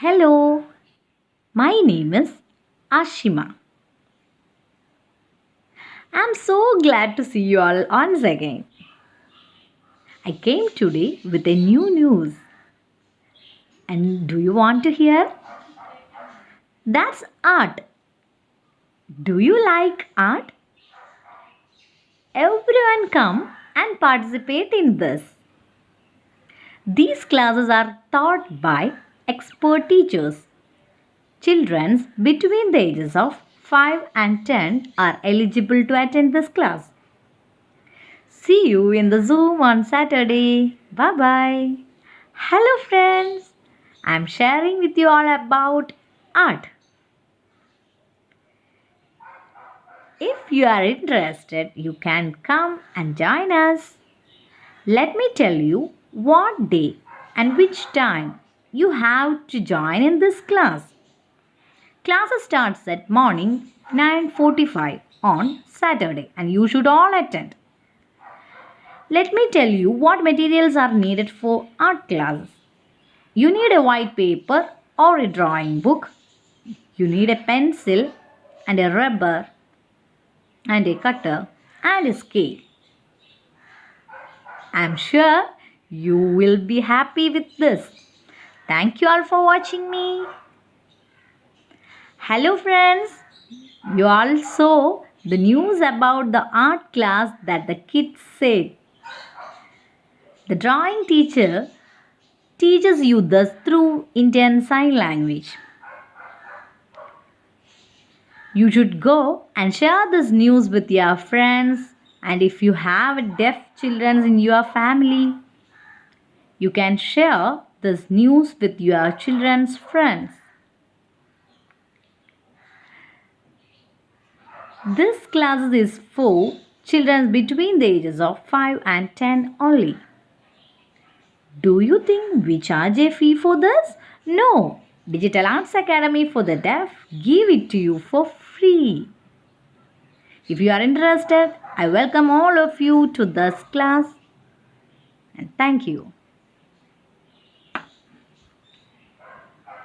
Hello, my name is Ashima. I'm so glad to see you all once again. I came today with a new news. And do you want to hear? That's art. Do you like art? Everyone come and participate in this. These classes are taught by expert teachers. Children between the ages of 5 and 10 are eligible to attend this class. See you in the Zoom on Saturday. Bye bye. Hello, friends. I'm sharing with you all about art. If you are interested, you can come and join us. Let me tell you what day and which time you have to join in this class. Class starts at morning 9:45 on Saturday and you should all attend. Let me tell you what materials are needed for art classes. You need a white paper or a drawing book. You need a pencil and a rubber and a cutter and a scale. I'm sure you will be happy with this. Thank you all for watching me. Hello friends. You all saw the news about the art class that the kids said. The drawing teacher teaches you this through Indian Sign Language. You should go and share this news with your friends, and if you have deaf children in your family, you can share this news with your children's friends. This class is for children between the ages of 5 and 10 only. Do you think we charge a fee for this? No. Digital Arts Academy for the Deaf give it to you for free. If you are interested, I welcome all of you to this class and thank you.